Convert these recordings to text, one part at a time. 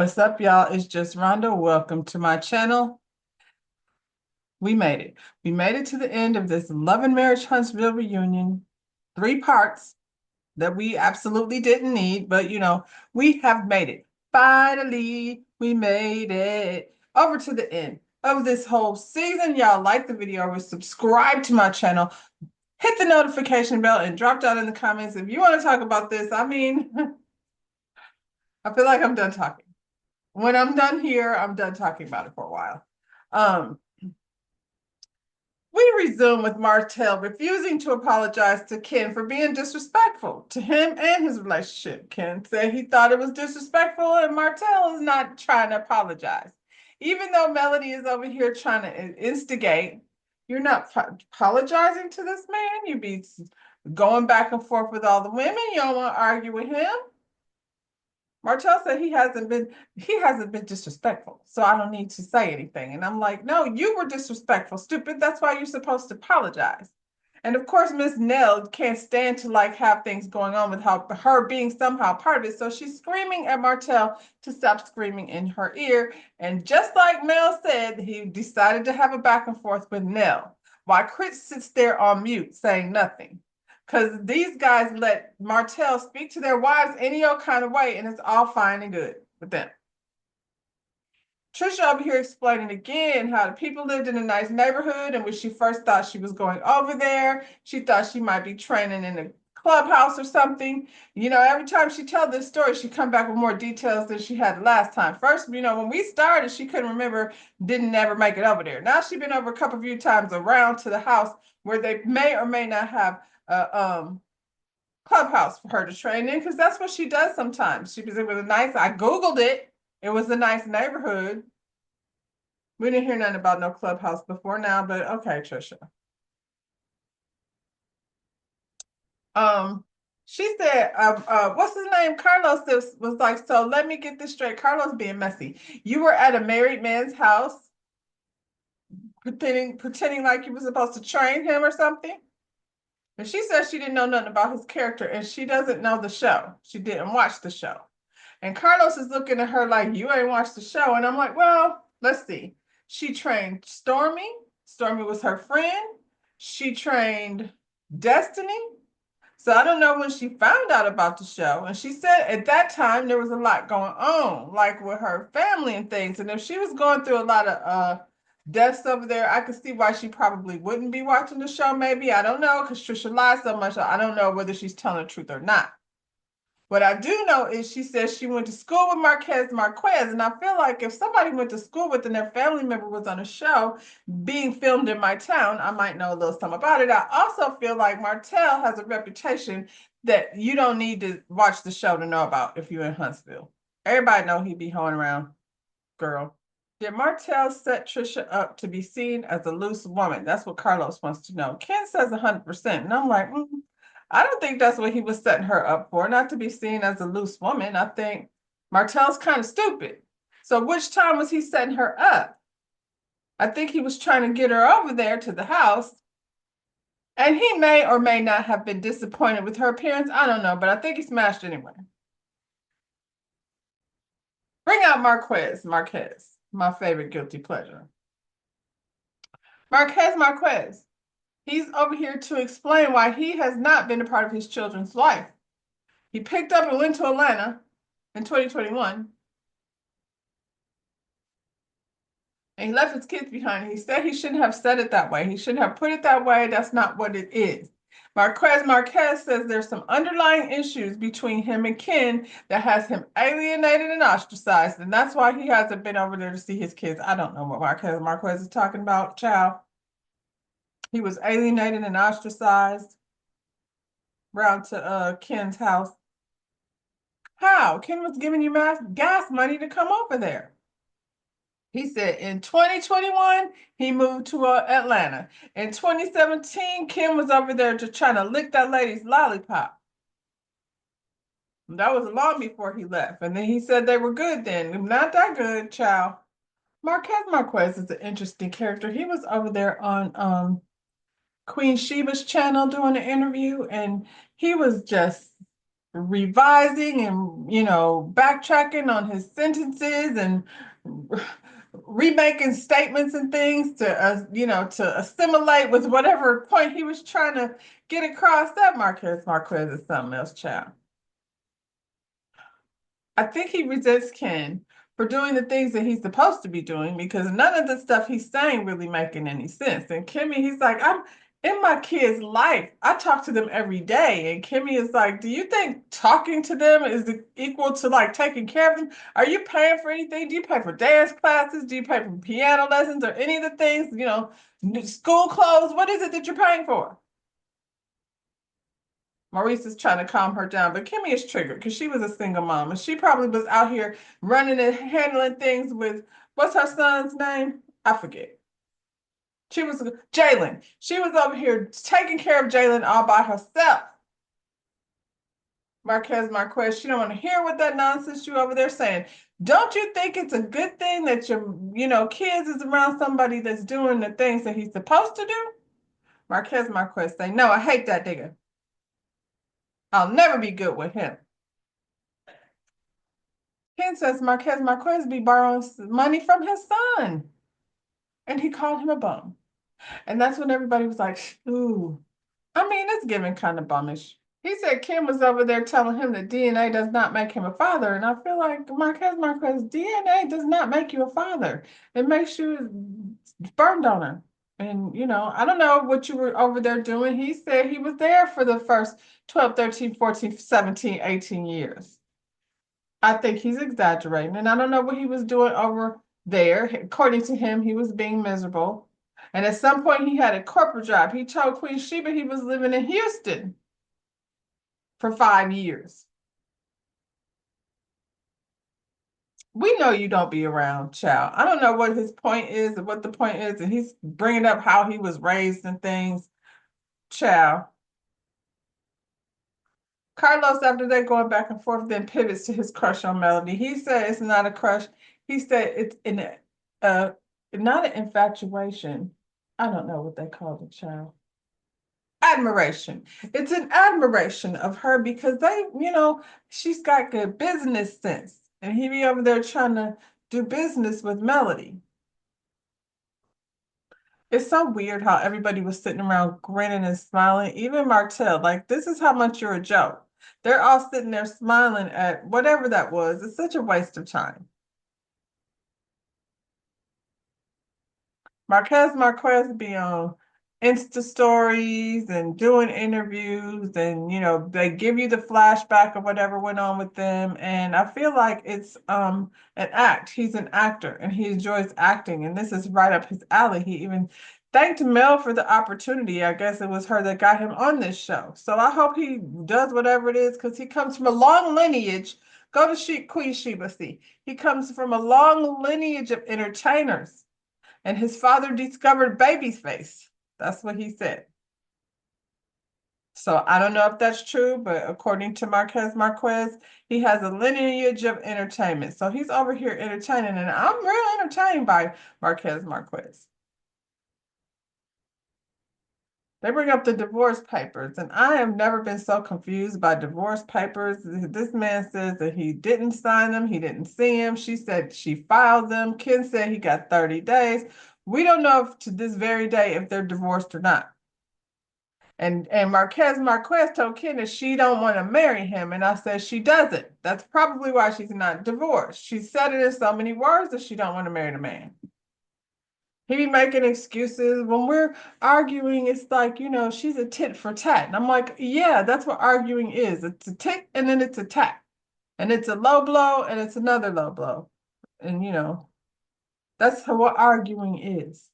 What's up, y'all? It's just Rhonda. Welcome to my channel. We made it. We made it to the end of this Love and Marriage Huntsville reunion. 3 parts that we absolutely didn't need, but we have made it. Finally, we made it over to the end of this whole season. Y'all like the video or subscribe to my channel. Hit the notification bell and drop down in the comments if you want to talk about this. I mean, I feel like I'm done talking. When I'm done here, I'm done talking about it for a while. Um, we resume with Martell refusing to apologize to Ken for being disrespectful to him and his relationship. Ken said he thought it was disrespectful, and Martell is not trying to apologize. Even though Melody is over here trying to instigate, you're not apologizing to this man. You be going back and forth with all the women. You don't want to argue with him. Martell said he hasn't been disrespectful, so I don't need to say anything. And I'm like, no, you were disrespectful, stupid. That's why you're supposed to apologize. And of course, Miss Nell can't stand to have things going on with her being somehow part of it. So she's screaming at Martell to stop screaming in her ear. And just like Mel said, he decided to have a back and forth with Nell, while Chris sits there on mute saying nothing. Because these guys let Martell speak to their wives any old kind of way, and it's all fine and good with them. Trisha over here explaining again how the people lived in a nice neighborhood, and when she first thought she was going over there, she thought she might be training in a clubhouse or something. Every time she tells this story, she come back with more details than she had last time. First, when we started, she couldn't remember, didn't ever make it over there. Now she's been over a few times around to the house where they may or may not have clubhouse for her to train in, because that's what she does sometimes. It was a nice, I Googled it. It was a nice neighborhood. We didn't hear nothing about no clubhouse before now, but okay, Trisha. She said, what's his name? Carlos was like, so let me get this straight. Carlos being messy. You were at a married man's house pretending like you were supposed to train him or something. And she said she didn't know nothing about his character, and she doesn't know the show. She didn't watch the show. And Carlos is looking at her like, you ain't watched the show. And I'm like, well, let's see. She trained Stormy. Stormy was her friend. She trained Destiny. So I don't know when she found out about the show. And she said at that time there was a lot going on, like with her family and things. And if she was going through a lot of deaths over there, I could see why she probably wouldn't be watching the show. Maybe, I don't know, because Trisha lies so much. I don't know whether she's telling the truth or not. What I do know is she says she went to school with Marquez, and I feel like if somebody went to school with and their family member was on a show being filmed in my town, I might know a little something about it. I also feel like Martell has a reputation that you don't need to watch the show to know about if you're in Huntsville. Everybody know he be hoeing around, girl. Did Martell set Trisha up to be seen as a loose woman? That's what Carlos wants to know. Ken says 100%, and I'm like, I don't think that's what he was setting her up for, not to be seen as a loose woman. I think Martell's kind of stupid. So which time was he setting her up? I think he was trying to get her over there to the house. And he may or may not have been disappointed with her appearance. I don't know, but I think he smashed anyway. Bring out Marquez, my favorite guilty pleasure. Marquez. He's over here to explain why he has not been a part of his children's life. He picked up and went to Atlanta in 2021. And he left his kids behind. He said he shouldn't have said it that way. He shouldn't have put it that way. That's not what it is. Marquez says there's some underlying issues between him and Ken that has him alienated and ostracized. And that's why he hasn't been over there to see his kids. I don't know what Marquez is talking about, child. He was alienated and ostracized around to Ken's house. How? Ken was giving you gas money to come over there. He said in 2021, he moved to Atlanta. In 2017, Kim was over there just trying to lick that lady's lollipop. That was long before he left. And then he said they were good then. Not that good, child. Marquez is an interesting character. He was over there on Queen Sheba's channel doing an interview, and he was just revising and, backtracking on his sentences and remaking statements and things to, to assimilate with whatever point he was trying to get across. That Marquez is something else, child. I think he resents Ken for doing the things that he's supposed to be doing because none of the stuff he's saying really making any sense. And Kimmy, he's like, I'm in my kid's life. I talk to them every day. And Kimmy is like, do you think talking to them is equal to like taking care of them? Are you paying for anything? Do you pay for dance classes? Do you pay for piano lessons or any of the things, school clothes? What is it that you're paying for? Maurice is trying to calm her down, but Kimmy is triggered because she was a single mom and she probably was out here running and handling things with what's her son's name? I forget. She was Jalen. She was over here taking care of Jalen all by herself. Marquez, she don't want to hear what that nonsense you over there saying. Don't you think it's a good thing that your, kids is around somebody that's doing the things that he's supposed to do? Marquez say, no, I hate that nigga. I'll never be good with him. Ken says Marquez be borrowing money from his son. And he called him a bum. And that's when everybody was like, ooh. I mean, it's giving kind of bummish. He said Kim was over there telling him that DNA does not make him a father. And I feel like Marquez, DNA does not make you a father. It makes you a sperm donor. And, I don't know what you were over there doing. He said he was there for the first 12, 13, 14, 17, 18 years. I think he's exaggerating. And I don't know what he was doing over there. According to him, he was being miserable. And at some point, he had a corporate job. He told Queen Sheba he was living in Houston for 5 years. We know you don't be around, child. I don't know what his point is or what the point is. And he's bringing up how he was raised and things. Child. Carlos, after they going back and forth, then pivots to his crush on Melody. He said it's not a crush. He said it's uh, not an infatuation. I don't know what they call the child. Admiration. It's an admiration of her because she's got good business sense. And he be over there trying to do business with Melody. It's so weird how everybody was sitting around grinning and smiling, even Martell. Like, this is how much you're a joke. They're all sitting there smiling at whatever that was. It's such a waste of time. Marquez be on Insta stories and doing interviews, and they give you the flashback of whatever went on with them. And I feel like it's an act. He's an actor and he enjoys acting, and this is right up his alley. He even thanked Mel for the opportunity. I guess it was her that got him on this show. So I hope he does whatever it is because he comes from a long lineage. Go to Queen Sheba, see. He comes from a long lineage of entertainers. And his father discovered baby's face. That's what he said. So I don't know if that's true, but according to Marquez, he has a lineage of entertainment. So he's over here entertaining, and I'm real entertained by Marquez. They bring up the divorce papers, and I have never been so confused by divorce papers. This man says that he didn't sign them, he didn't see them. She said she filed them. Ken said he got 30 days. We don't know if to this very day if they're divorced or not. And Marquez told Ken that she don't want to marry him, and I said she doesn't. That's probably why she's not divorced. She said it in so many words that she don't want to marry the man. He be making excuses. When we're arguing, it's like, she's a tit for tat. And I'm like, yeah, that's what arguing is. It's a tit and then it's a tat. And it's a low blow and it's another low blow. And, that's what arguing is.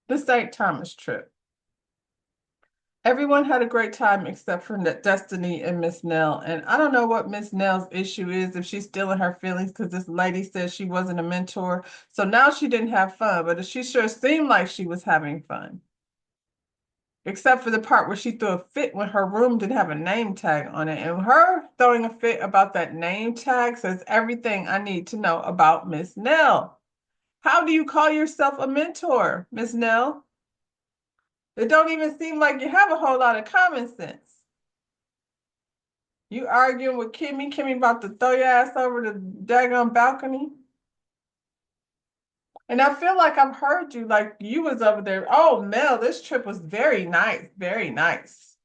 The St. Thomas trip. Everyone had a great time except for Destiny and Miss Nell. And I don't know what Miss Nell's issue is, if she's still in her feelings because this lady said she wasn't a mentor. So now she didn't have fun, but she sure seemed like she was having fun. Except for the part where she threw a fit when her room didn't have a name tag on it. And her throwing a fit about that name tag says everything I need to know about Miss Nell. How do you call yourself a mentor, Miss Nell? It don't even seem like you have a whole lot of common sense. You arguing with Kimmy about to throw your ass over the daggone balcony. And I feel like I've heard you, like you was over there. Oh, Mel, this trip was very nice, very nice.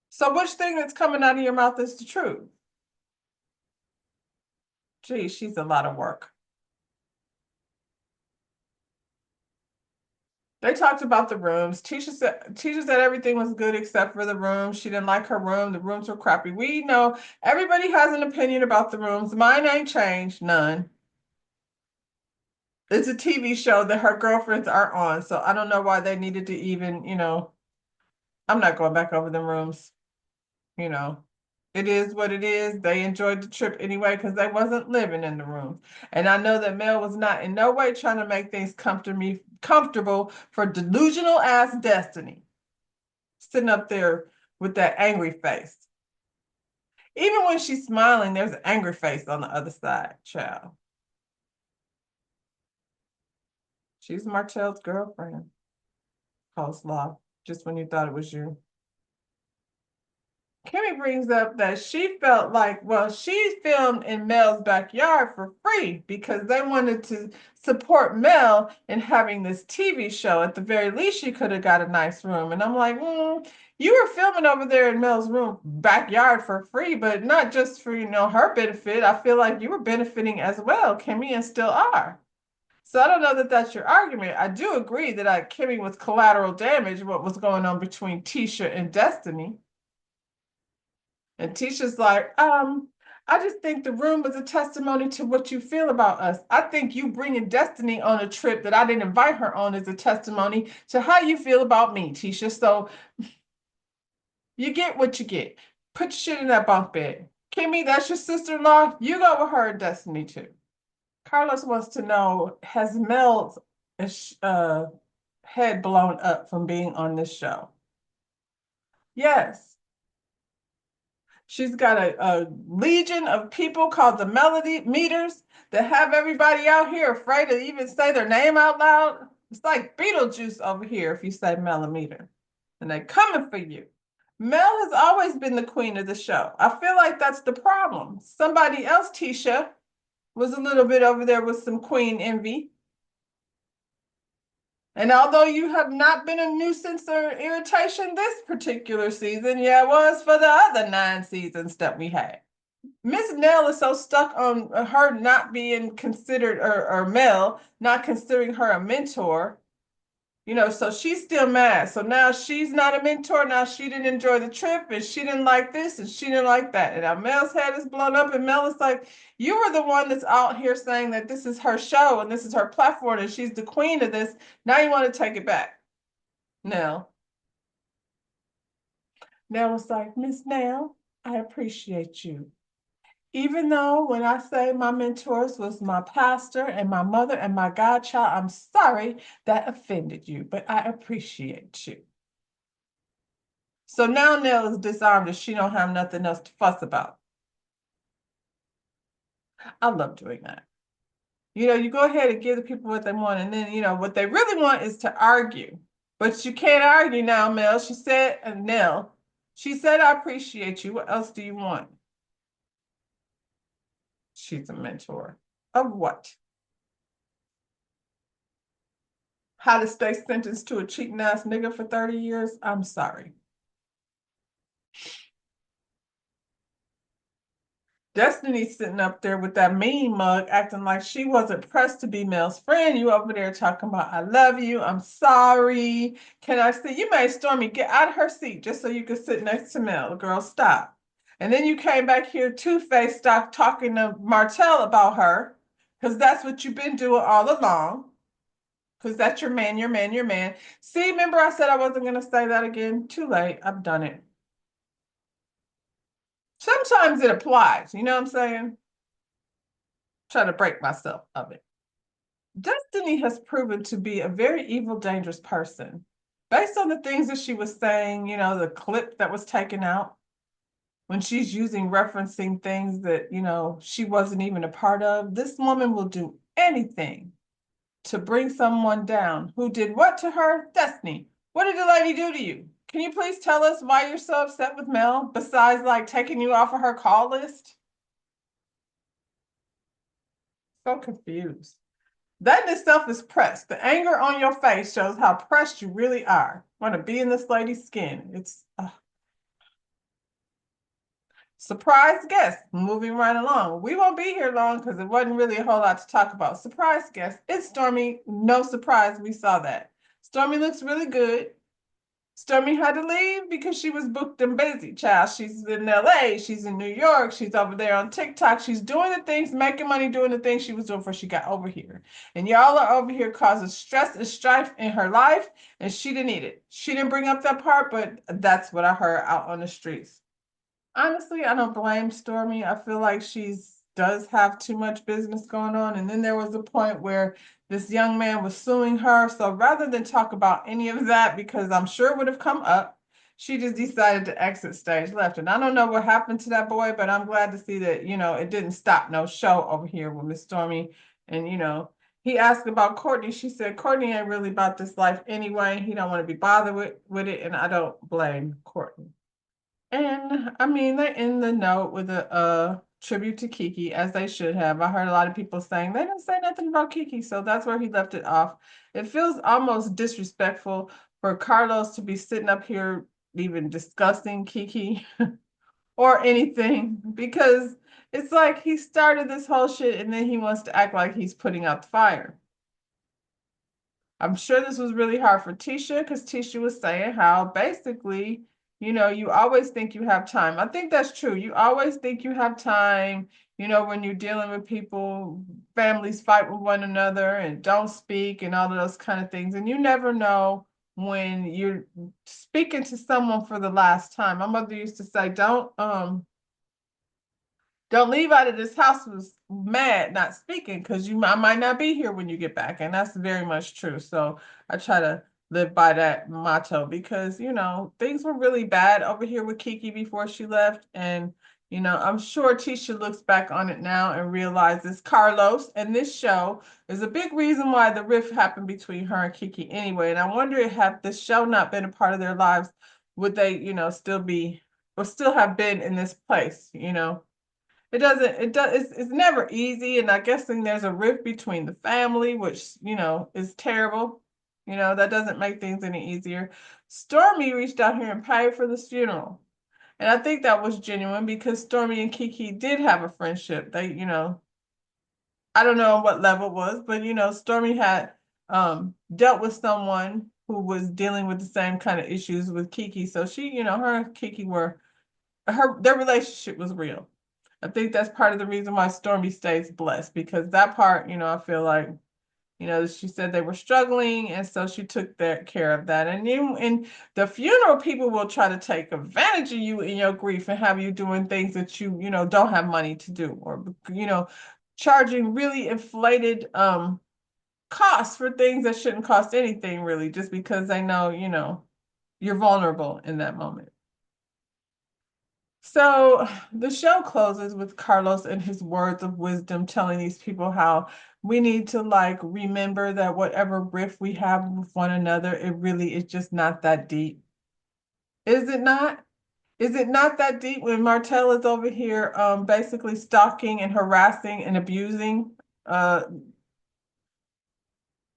So which thing that's coming out of your mouth is the truth? Gee, she's a lot of work. They talked about the rooms. Tisha said everything was good except for the room. She didn't like her room. The rooms were crappy. We know everybody has an opinion about the rooms. Mine ain't changed, none. It's a TV show that her girlfriends are on, so I don't know why they needed to even, I'm not going back over the rooms, you know. It is what it is. They enjoyed the trip anyway because they wasn't living in the rooms. And I know that Mel was not in no way trying to make things comfortable for delusional ass Destiny. Sitting up there with that angry face. Even when she's smiling, there's an angry face on the other side, child. She's Martell's girlfriend. Coleslaw, just when you thought it was you. Kimmy brings up that she felt like, well, she filmed in Mel's backyard for free because they wanted to support Mel in having this TV show. At the very least, she could have got a nice room. And I'm like, you were filming over there in Mel's room backyard for free, but not just for, her benefit. I feel like you were benefiting as well, Kimmy, and still are. So I don't know that that's your argument. I do agree that Kimmy was collateral damage, what was going on between Tisha and Destiny. And Tisha's like, I just think the room was a testimony to what you feel about us. I think you bringing Destiny on a trip that I didn't invite her on is a testimony to how you feel about me, Tisha. So you get what you get. Put your shit in that bunk bed. Kimmy, that's your sister-in-law. You go with her and Destiny too. Carlos wants to know, has Mel's head blown up from being on this show? Yes. She's got a legion of people called the Melody Meters that have everybody out here afraid to even say their name out loud. It's like Beetlejuice over here if you say Millimeter. And they're coming for you. Mel has always been the queen of the show. I feel like that's the problem. Somebody else, Tisha, was a little bit over there with some queen envy. And although you have not been a nuisance or irritation this particular season, yeah, it was for the other 9 seasons that we had. Miss Nell is so stuck on her not being considered, or Mel not considering her a mentor, so she's still mad. So now she's not a mentor. Now she didn't enjoy the trip and she didn't like this and she didn't like that. And now Mel's head is blown up and Mel is like, you were the one that's out here saying that this is her show and this is her platform and she's the queen of this. Now you want to take it back. Nell. Nell was like, Miss Nell, I appreciate you. Even though when I say my mentors was my pastor and my mother and my godchild, I'm sorry that offended you, but I appreciate you. So now Nell is disarmed and she don't have nothing else to fuss about. I love doing that. You go ahead and give the people what they want, and then, what they really want is to argue. But you can't argue now, Mel. She said, and Nell, she said, I appreciate you. What else do you want? She's a mentor. Of what? How to stay sentenced to a cheating ass nigga for 30 years? I'm sorry. Destiny's sitting up there with that mean mug acting like she wasn't pressed to be Mel's friend. You over there talking about, I love you. I'm sorry. Can I see? You made Stormy get out of her seat just so you could sit next to Mel. Girl, stop. And then you came back here two-faced, stop talking to Martell about her because that's what you've been doing all along. Because that's your man, your man, your man. See, remember I said I wasn't going to say that again? Too late. I've done it. Sometimes it applies. You know what I'm saying? Try to break myself of it. Destiny has proven to be a very evil, dangerous person. Based on the things that she was saying, the clip that was taken out, when she's referencing things that, she wasn't even a part of, this woman will do anything to bring someone down. Who did what to her? Destiny. What did the lady do to you? Can you please tell us why you're so upset with Mel, besides like taking you off of her call list? So confused. That in itself is pressed. The anger on your face shows how pressed you really are. Want to be in this lady's skin. It's surprise guest. Moving right along. We won't be here long because it wasn't really a whole lot to talk about. Surprise guest. It's Stormy. No surprise. We saw that. Stormy looks really good. Stormy had to leave because she was booked and busy, child. She's in LA, she's in New York, she's over there on TikTok. She's doing the things, making money, doing the things she was doing before she got over here. And y'all are over here causing stress and strife in her life, and she didn't need it. She didn't bring up that part, but that's what I heard out on the streets. Honestly, I don't blame Stormy. I feel like she's does have too much business going on. And then there was a point where this young man was suing her. So rather than talk about any of that, because I'm sure it would have come up, she just decided to exit stage left. And I don't know what happened to that boy, but I'm glad to see that, it didn't stop no show over here with Miss Stormy. And, he asked about Courtney. She said, Courtney ain't really about this life anyway. He don't want to be bothered with it. And I don't blame Courtney. And I mean, they end the note with a tribute to Kiki, as they should have. I heard a lot of people saying they didn't say nothing about Kiki, so that's where he left it off. It feels almost disrespectful for Carlos to be sitting up here even discussing Kiki or anything, because it's like he started this whole shit and then he wants to act like he's putting out the fire. I'm sure this was really hard for Tisha because Tisha was saying how basically, you always think you have time. I think that's true. You always think you have time, when you're dealing with people, families fight with one another and don't speak and all of those kind of things. And you never know when you're speaking to someone for the last time. My mother used to say, don't leave out of this house was mad, not speaking, because I might not be here when you get back. And that's very much true. So I try to live by that motto because, things were really bad over here with Kiki before she left. And, I'm sure Tisha looks back on it now and realizes Carlos and this show is a big reason why the rift happened between her and Kiki anyway. And I wonder if had this show not been a part of their lives, would they, still be or still have been in this place. It's never easy. And I guess then there's a rift between the family, which, is terrible. That doesn't make things any easier. Stormy reached out here and paid for this funeral. And I think that was genuine because Stormy and Kiki did have a friendship. I don't know what level it was, but, Stormy had dealt with someone who was dealing with the same kind of issues with Kiki. So she, her and Kiki their relationship was real. I think that's part of the reason why Stormy stays blessed, because that part, I feel like, she said they were struggling, and so she took care of that. And the funeral people will try to take advantage of you in your grief and have you doing things that you, don't have money to do, or, charging really inflated costs for things that shouldn't cost anything really, just because they know, you're vulnerable in that moment. So the show closes with Carlos and his words of wisdom telling these people how we need to remember that whatever rift we have with one another, it really is just not that deep. Is it not? Is it not that deep when Martell is over here basically stalking and harassing and abusing uh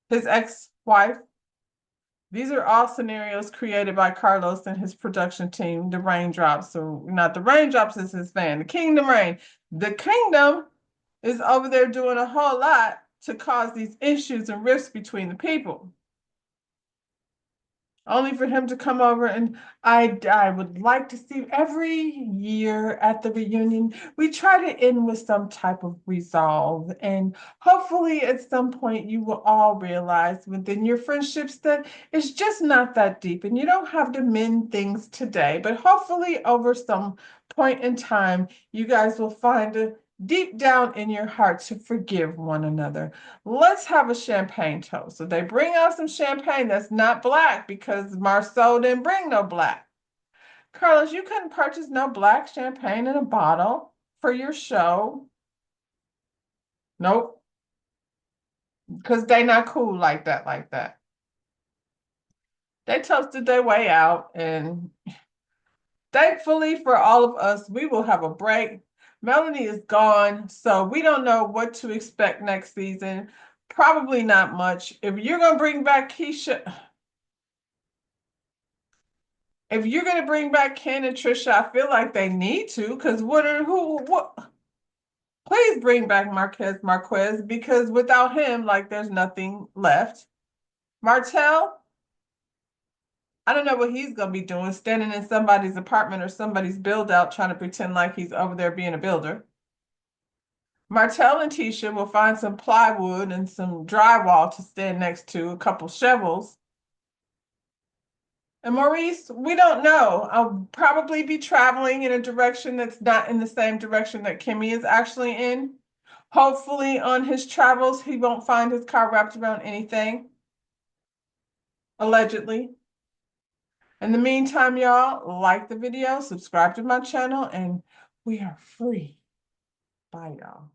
his ex-wife? These are all scenarios created by Carlos and his production team, the Raindrops. So not the Raindrops is his fan, the Kingdom Rain. The Kingdom is over there doing a whole lot to cause these issues and rifts between the people. Only for him to come over, and I would like to see every year at the reunion, we try to end with some type of resolve. And hopefully at some point you will all realize within your friendships that it's just not that deep and you don't have to mend things today. But hopefully over some point in time, you guys will find a deep down in your heart to forgive one another. Let's have a champagne toast. So they bring out some champagne that's not black because Marceau didn't bring no black. Carlos, you couldn't purchase no black champagne in a bottle for your show. Nope. because they not cool like that, like that. They toasted their way out, and thankfully for all of us, we will have a break. Melanie is gone, so we don't know what to expect next season. Probably not much. If you're gonna bring back Keisha, if you're gonna bring back Ken and Trisha, I feel like they need to, because what? Please bring back Marquez, because without him, like there's nothing left. Martell, I don't know what he's gonna be doing, standing in somebody's apartment or somebody's build out trying to pretend like he's over there being a builder. Martell and Tisha will find some plywood and some drywall to stand next to, a couple shovels. And Maurice, we don't know. I'll probably be traveling in a direction that's not in the same direction that Kimmy is actually in. Hopefully, on his travels, he won't find his car wrapped around anything, allegedly. In the meantime, y'all, like the video, subscribe to my channel, and we are free. Bye, y'all.